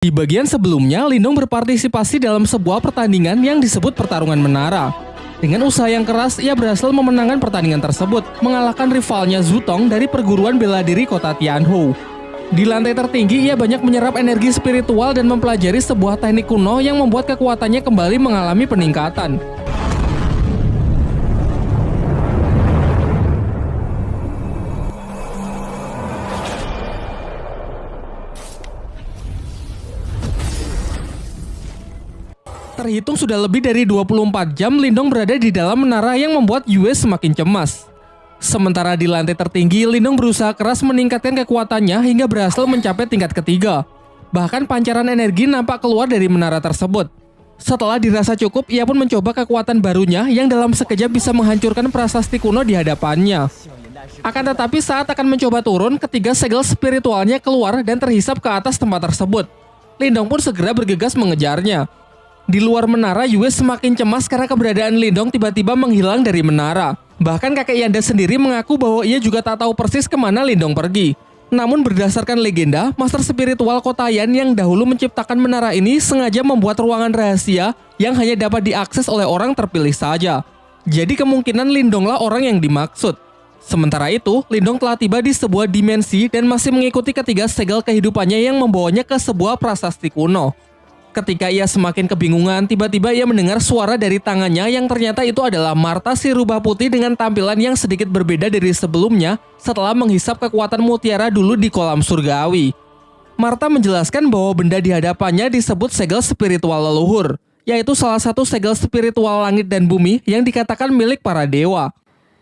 Di bagian sebelumnya, Lindong berpartisipasi dalam sebuah pertandingan yang disebut pertarungan menara. Dengan usaha yang keras, ia berhasil memenangkan pertandingan tersebut, mengalahkan rivalnya Zutong dari perguruan bela diri kota Tianhou. Di lantai tertinggi, ia banyak menyerap energi spiritual dan mempelajari sebuah teknik kuno yang membuat kekuatannya kembali mengalami peningkatan. Terhitung sudah lebih dari 24 jam Lindong berada di dalam menara yang membuat Yue semakin cemas. Sementara di lantai tertinggi, Lindong berusaha keras meningkatkan kekuatannya hingga berhasil mencapai tingkat ketiga. Bahkan pancaran energi nampak keluar dari menara tersebut. Setelah dirasa cukup, ia pun mencoba kekuatan barunya yang dalam sekejap bisa menghancurkan prasasti kuno di hadapannya. Akan tetapi saat akan mencoba turun, ketiga segel spiritualnya keluar dan terhisap ke atas tempat tersebut. Lindong pun segera bergegas mengejarnya. Di luar menara, Yue semakin cemas karena keberadaan Lindong tiba-tiba menghilang dari menara. Bahkan kakek Yanda sendiri mengaku bahwa ia juga tak tahu persis kemana Lindong pergi. Namun berdasarkan legenda, master spiritual Kotayan yang dahulu menciptakan menara ini sengaja membuat ruangan rahasia yang hanya dapat diakses oleh orang terpilih saja. Jadi kemungkinan Lindonglah orang yang dimaksud. Sementara itu, Lindong telah tiba di sebuah dimensi dan masih mengikuti ketiga segel kehidupannya yang membawanya ke sebuah prasasti kuno. Ketika ia semakin kebingungan, tiba-tiba ia mendengar suara dari tangannya yang ternyata itu adalah Marta si rubah putih dengan tampilan yang sedikit berbeda dari sebelumnya setelah menghisap kekuatan mutiara dulu di kolam surgawi. Marta menjelaskan bahwa benda di hadapannya disebut segel spiritual leluhur, yaitu salah satu segel spiritual langit dan bumi yang dikatakan milik para dewa.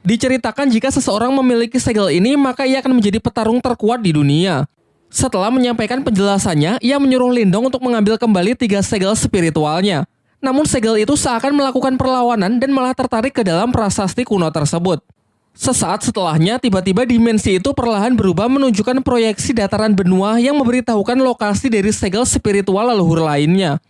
Diceritakan jika seseorang memiliki segel ini, maka ia akan menjadi petarung terkuat di dunia. Setelah menyampaikan penjelasannya, ia menyuruh Lindong untuk mengambil kembali tiga segel spiritualnya. Namun segel itu seakan melakukan perlawanan dan malah tertarik ke dalam prasasti kuno tersebut. Sesaat setelahnya, tiba-tiba dimensi itu perlahan berubah menunjukkan proyeksi dataran benua yang memberitahukan lokasi dari segel spiritual leluhur lainnya.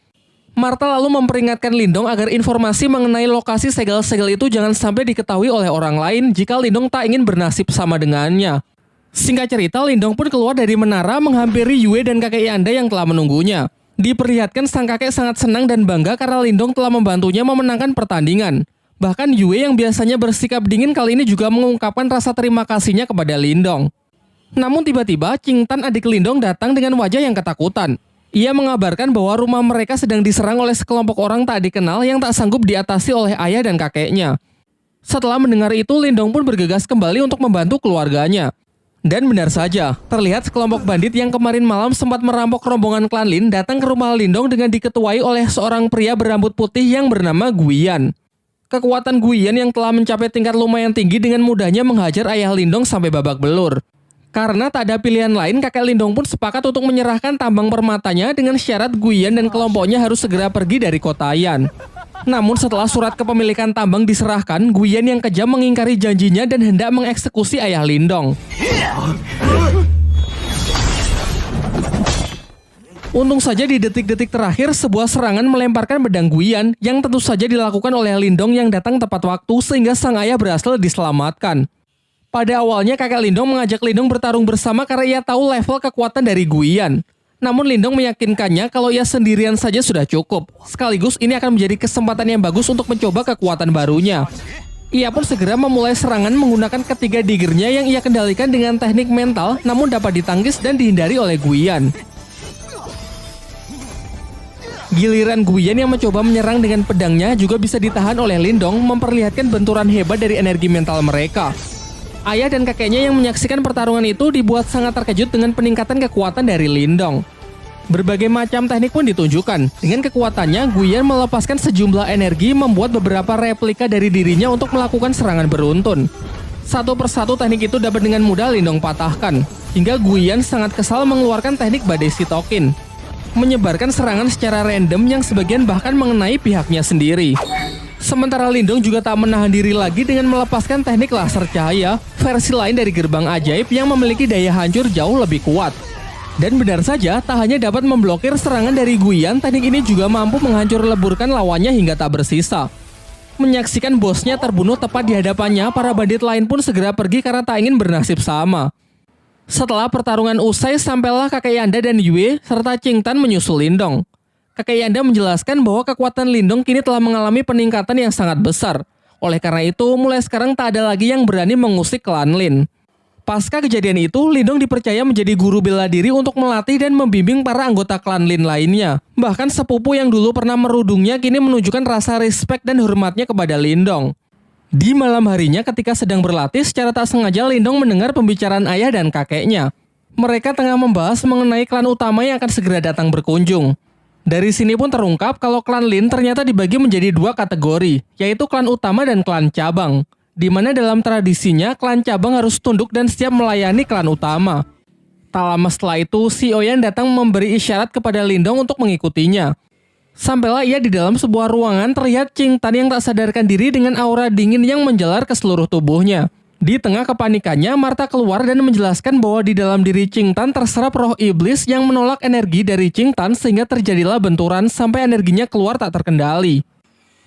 Marta lalu memperingatkan Lindong agar informasi mengenai lokasi segel-segel itu jangan sampai diketahui oleh orang lain jika Lindong tak ingin bernasib sama dengannya. Singkat cerita, Lindong pun keluar dari menara menghampiri Yue dan kakek Yanda yang telah menunggunya. Diperlihatkan sang kakek sangat senang dan bangga karena Lindong telah membantunya memenangkan pertandingan. Bahkan Yue yang biasanya bersikap dingin kali ini juga mengungkapkan rasa terima kasihnya kepada Lindong. Namun tiba-tiba, Qingtan adik Lindong datang dengan wajah yang ketakutan. Ia mengabarkan bahwa rumah mereka sedang diserang oleh sekelompok orang tak dikenal yang tak sanggup diatasi oleh ayah dan kakeknya. Setelah mendengar itu, Lindong pun bergegas kembali untuk membantu keluarganya. Dan benar saja, terlihat sekelompok bandit yang kemarin malam sempat merampok rombongan klan Lin datang ke rumah Lindong dengan diketuai oleh seorang pria berambut putih yang bernama Guiyan. Kekuatan Guiyan yang telah mencapai tingkat lumayan tinggi dengan mudahnya menghajar ayah Lindong sampai babak belur. Karena tak ada pilihan lain, kakek Lindong pun sepakat untuk menyerahkan tambang permatanya dengan syarat Guiyan dan kelompoknya harus segera pergi dari Kotayan. Namun setelah surat kepemilikan tambang diserahkan, Guiyan yang kejam mengingkari janjinya dan hendak mengeksekusi ayah Lindong. Untung saja di detik-detik terakhir sebuah serangan melemparkan pedang Guiyan yang tentu saja dilakukan oleh Lindong yang datang tepat waktu sehingga sang ayah berhasil diselamatkan. Pada awalnya kakek Lindong mengajak Lindong bertarung bersama karena ia tahu level kekuatan dari Guiyan. Namun Lindong meyakinkannya kalau ia sendirian saja sudah cukup. Sekaligus ini akan menjadi kesempatan yang bagus untuk mencoba kekuatan barunya. Ia pun segera memulai serangan menggunakan ketiga diggernya yang ia kendalikan dengan teknik mental namun dapat ditangkis dan dihindari oleh Guiyan. Giliran Guiyan yang mencoba menyerang dengan pedangnya juga bisa ditahan oleh Lindong, memperlihatkan benturan hebat dari energi mental mereka. Ayah dan kakeknya yang menyaksikan pertarungan itu dibuat sangat terkejut dengan peningkatan kekuatan dari Lindong. Berbagai macam teknik pun ditunjukkan. Dengan kekuatannya, Guiyan melepaskan sejumlah energi membuat beberapa replika dari dirinya untuk melakukan serangan beruntun. Satu persatu teknik itu dapat dengan mudah Lindong patahkan. Hingga Guiyan sangat kesal mengeluarkan teknik badai sitokin, menyebarkan serangan secara random yang sebagian bahkan mengenai pihaknya sendiri. Sementara Lindong juga tak menahan diri lagi dengan melepaskan teknik laser cahaya, versi lain dari gerbang ajaib yang memiliki daya hancur jauh lebih kuat. Dan benar saja, tak hanya dapat memblokir serangan dari Guiyan, teknik ini juga mampu menghancur leburkan lawannya hingga tak bersisa. Menyaksikan bosnya terbunuh tepat di hadapannya, para bandit lain pun segera pergi karena tak ingin bernasib sama. Setelah pertarungan usai, sampailah kakek Yanda dan Yue serta Qingtan menyusul Lindong. Kakek Yanda menjelaskan bahwa kekuatan Lindong kini telah mengalami peningkatan yang sangat besar. Oleh karena itu, mulai sekarang tak ada lagi yang berani mengusik klan Lin. Pasca kejadian itu, Lindong dipercaya menjadi guru bela diri untuk melatih dan membimbing para anggota klan Lin lainnya. Bahkan sepupu yang dulu pernah merudungnya kini menunjukkan rasa respek dan hormatnya kepada Lindong. Di malam harinya ketika sedang berlatih, secara tak sengaja Lindong mendengar pembicaraan ayah dan kakeknya. Mereka tengah membahas mengenai klan utama yang akan segera datang berkunjung. Dari sini pun terungkap kalau klan Lin ternyata dibagi menjadi dua kategori, yaitu klan utama dan klan cabang. Di mana dalam tradisinya klan cabang harus tunduk dan siap melayani klan utama. Tak lama setelah itu, si Oyan datang memberi isyarat kepada Lindong untuk mengikutinya. Sampailah ia di dalam sebuah ruangan, terlihat Qingtan yang tak sadarkan diri dengan aura dingin yang menjalar ke seluruh tubuhnya. Di tengah kepanikannya, Martha keluar dan menjelaskan bahwa di dalam diri Qingtan terserap roh iblis yang menolak energi dari Qingtan sehingga terjadilah benturan sampai energinya keluar tak terkendali.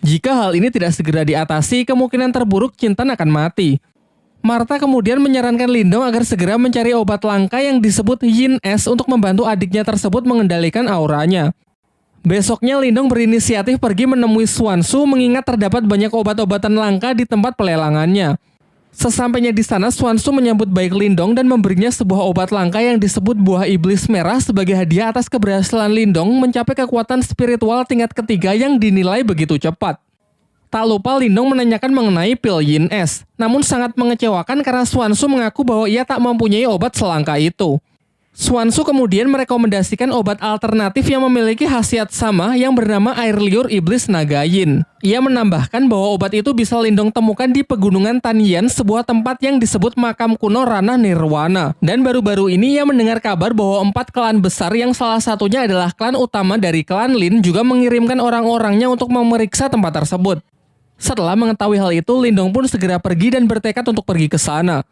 Jika hal ini tidak segera diatasi, kemungkinan terburuk Qingtan akan mati. Martha kemudian menyarankan Lindong agar segera mencari obat langka yang disebut Yin Es untuk membantu adiknya tersebut mengendalikan auranya. Besoknya Lindong berinisiatif pergi menemui Xuanzu mengingat terdapat banyak obat-obatan langka di tempat pelelangannya. Sesampainya di sana, Xuanzu menyambut baik Lindong dan memberinya sebuah obat langka yang disebut buah iblis merah sebagai hadiah atas keberhasilan Lindong mencapai kekuatan spiritual tingkat ketiga yang dinilai begitu cepat. Tak lupa Lindong menanyakan mengenai pil Yin Es, namun sangat mengecewakan karena Xuanzu mengaku bahwa ia tak mempunyai obat selangka itu. Xuanzu kemudian merekomendasikan obat alternatif yang memiliki khasiat sama yang bernama air liur iblis naga Yin. Ia menambahkan bahwa obat itu bisa Lindong temukan di pegunungan Tanyan, sebuah tempat yang disebut makam kuno Ranah Nirwana. Dan baru-baru ini ia mendengar kabar bahwa 4 klan besar yang salah satunya adalah klan utama dari klan Lin juga mengirimkan orang-orangnya untuk memeriksa tempat tersebut. Setelah mengetahui hal itu, Lindong pun segera pergi dan bertekad untuk pergi ke sana.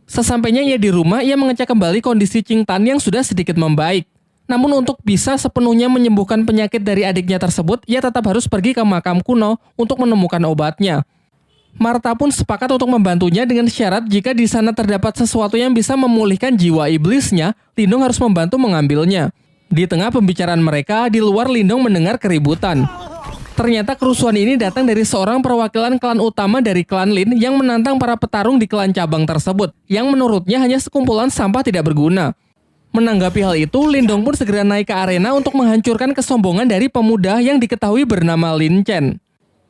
Sesampainya ia di rumah, ia mengecek kembali kondisi Qingtan yang sudah sedikit membaik. Namun untuk bisa sepenuhnya menyembuhkan penyakit dari adiknya tersebut, ia tetap harus pergi ke makam kuno untuk menemukan obatnya. Martha pun sepakat untuk membantunya dengan syarat jika di sana terdapat sesuatu yang bisa memulihkan jiwa iblisnya, Lindong harus membantu mengambilnya. Di tengah pembicaraan mereka, di luar Lindong mendengar keributan. Ternyata kerusuhan ini datang dari seorang perwakilan klan utama dari klan Lin yang menantang para petarung di klan cabang tersebut, yang menurutnya hanya sekumpulan sampah tidak berguna. Menanggapi hal itu, Lindong pun segera naik ke arena untuk menghancurkan kesombongan dari pemuda yang diketahui bernama Lin Chen.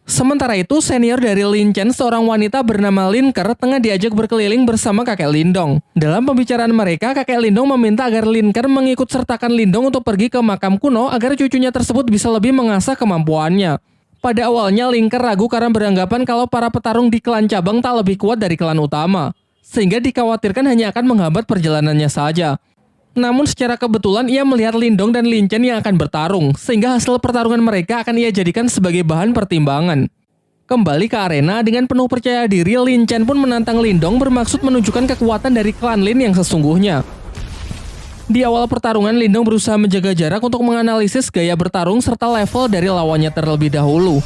Sementara itu, senior dari Lin Chen, seorang wanita bernama Lin Ker, tengah diajak berkeliling bersama kakek Lindong. Dalam pembicaraan mereka, kakek Lindong meminta agar Lin Ker mengikut sertakan Lindong untuk pergi ke makam kuno agar cucunya tersebut bisa lebih mengasah kemampuannya. Pada awalnya, Lin Ker ragu karena beranggapan kalau para petarung di klan cabang tak lebih kuat dari klan utama, sehingga dikhawatirkan hanya akan menghambat perjalanannya saja. Namun secara kebetulan ia melihat Lindong dan Lin Chen yang akan bertarung, sehingga hasil pertarungan mereka akan ia jadikan sebagai bahan pertimbangan. Kembali ke arena, dengan penuh percaya diri, Lin Chen pun menantang Lindong bermaksud menunjukkan kekuatan dari klan Lin yang sesungguhnya. Di awal pertarungan, Lindong berusaha menjaga jarak untuk menganalisis gaya bertarung serta level dari lawannya terlebih dahulu.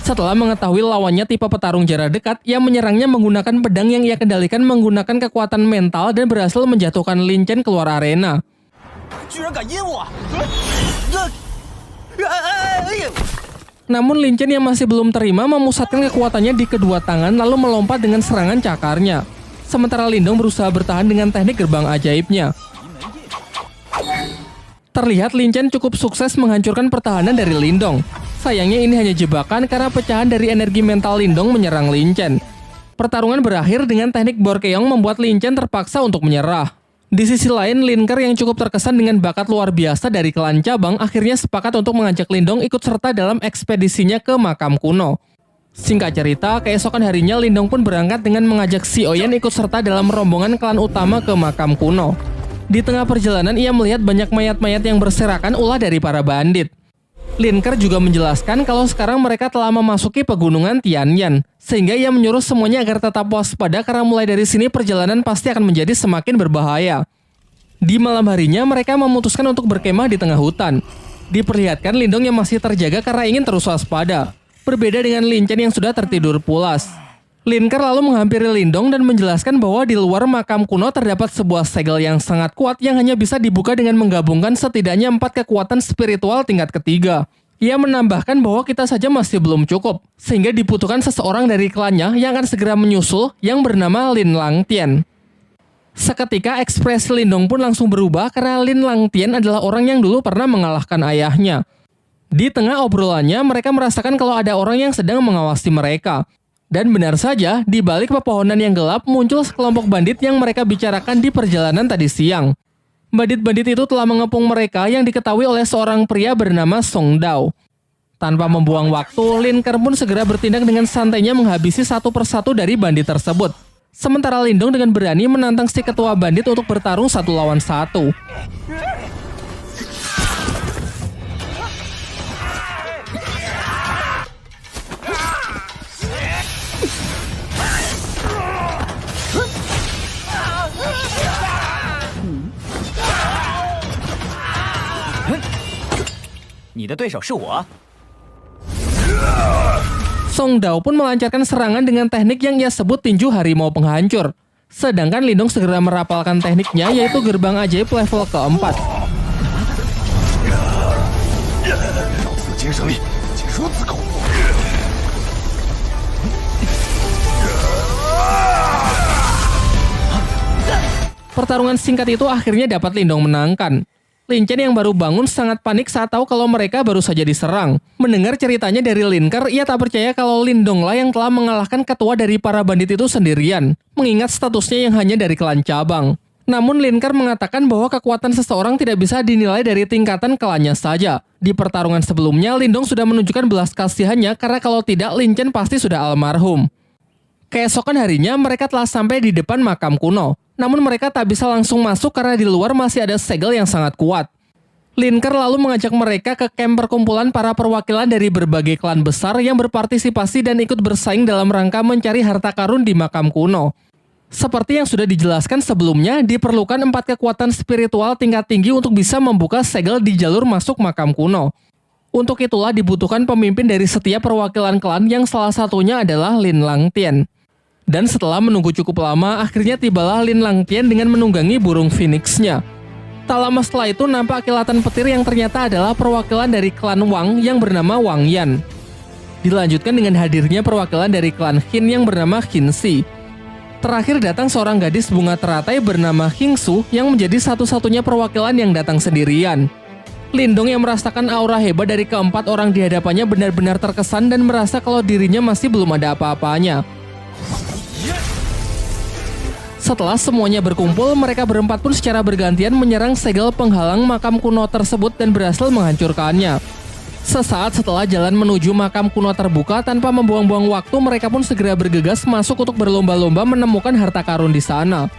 Setelah mengetahui lawannya tipe petarung jarak dekat, ia menyerangnya menggunakan pedang yang ia kendalikan menggunakan kekuatan mental dan berhasil menjatuhkan Lin Chen keluar arena. Namun Lin Chen yang masih belum terima memusatkan kekuatannya di kedua tangan lalu melompat dengan serangan cakarnya. Sementara Lindong berusaha bertahan dengan teknik gerbang ajaibnya. Terlihat Lin Chen cukup sukses menghancurkan pertahanan dari Lindong. Sayangnya ini hanya jebakan karena pecahan dari energi mental Lindong menyerang Lin Chen. Pertarungan berakhir dengan teknik Borkeong membuat Lin Chen terpaksa untuk menyerah. Di sisi lain, Lin Ker yang cukup terkesan dengan bakat luar biasa dari klan cabang akhirnya sepakat untuk mengajak Lindong ikut serta dalam ekspedisinya ke makam kuno. Singkat cerita, keesokan harinya Lindong pun berangkat dengan mengajak Si Oyan ikut serta dalam rombongan klan utama ke makam kuno. Di tengah perjalanan ia melihat banyak mayat-mayat yang berserakan ulah dari para bandit. Lin Ker juga menjelaskan kalau sekarang mereka telah memasuki pegunungan Tianyan, sehingga ia menyuruh semuanya agar tetap waspada karena mulai dari sini perjalanan pasti akan menjadi semakin berbahaya. Di malam harinya mereka memutuskan untuk berkemah di tengah hutan. Diperlihatkan Lindong yang masih terjaga karena ingin terus waspada, berbeda dengan Lin Chen yang sudah tertidur pulas. Lin Ke lalu menghampiri Lindong dan menjelaskan bahwa di luar makam kuno terdapat sebuah segel yang sangat kuat yang hanya bisa dibuka dengan menggabungkan setidaknya 4 kekuatan spiritual tingkat ketiga. Ia menambahkan bahwa kita saja masih belum cukup, sehingga dibutuhkan seseorang dari klannya yang akan segera menyusul yang bernama Lin Langtian. Seketika ekspresi Lindong pun langsung berubah karena Lin Langtian adalah orang yang dulu pernah mengalahkan ayahnya. Di tengah obrolannya, mereka merasakan kalau ada orang yang sedang mengawasi mereka. Dan benar saja, di balik pepohonan yang gelap muncul sekelompok bandit yang mereka bicarakan di perjalanan tadi siang. Bandit-bandit itu telah mengepung mereka yang diketahui oleh seorang pria bernama Song Dao. Tanpa membuang waktu, Lin Ke pun segera bertindak dengan santainya menghabisi satu persatu dari bandit tersebut. Sementara Lindong dengan berani menantang si ketua bandit untuk bertarung 1 lawan 1. Song Dao pun melancarkan serangan dengan teknik yang ia sebut tinju harimau penghancur. Sedangkan Lindong segera merapalkan tekniknya yaitu gerbang ajaib level keempat. Pertarungan singkat itu akhirnya dapat Lindong menangkan. Lin Chen yang baru bangun sangat panik saat tahu kalau mereka baru saja diserang. Mendengar ceritanya dari Lin Ke, ia tak percaya kalau Lindong lah yang telah mengalahkan ketua dari para bandit itu sendirian, mengingat statusnya yang hanya dari klan cabang. Namun Lin Ke mengatakan bahwa kekuatan seseorang tidak bisa dinilai dari tingkatan klannya saja. Di pertarungan sebelumnya, Lindong sudah menunjukkan belas kasihannya karena kalau tidak Lin Chen pasti sudah almarhum. Keesokan harinya mereka telah sampai di depan makam kuno. Namun mereka tak bisa langsung masuk karena di luar masih ada segel yang sangat kuat. Lin Ke lalu mengajak mereka ke kamp perkumpulan para perwakilan dari berbagai klan besar yang berpartisipasi dan ikut bersaing dalam rangka mencari harta karun di makam kuno. Seperti yang sudah dijelaskan sebelumnya, diperlukan 4 kekuatan spiritual tingkat tinggi untuk bisa membuka segel di jalur masuk makam kuno. Untuk itulah dibutuhkan pemimpin dari setiap perwakilan klan yang salah satunya adalah Lin Langtian. Dan setelah menunggu cukup lama, akhirnya tibalah Lin Langtian dengan menunggangi burung phoenix-nya. Tak lama setelah itu nampak kilatan petir yang ternyata adalah perwakilan dari klan Wang yang bernama Wang Yan. Dilanjutkan dengan hadirnya perwakilan dari klan Qin yang bernama Qin Shi. Terakhir datang seorang gadis bunga teratai bernama Qing Su yang menjadi satu-satunya perwakilan yang datang sendirian. Lindong yang merasakan aura hebat dari keempat orang di hadapannya benar-benar terkesan dan merasa kalau dirinya masih belum ada apa-apanya. Setelah semuanya berkumpul, mereka berempat pun secara bergantian menyerang segel penghalang makam kuno tersebut dan berhasil menghancurkannya. Sesaat setelah jalan menuju makam kuno terbuka, tanpa membuang-buang waktu, mereka pun segera bergegas masuk untuk berlomba-lomba menemukan harta karun di sana.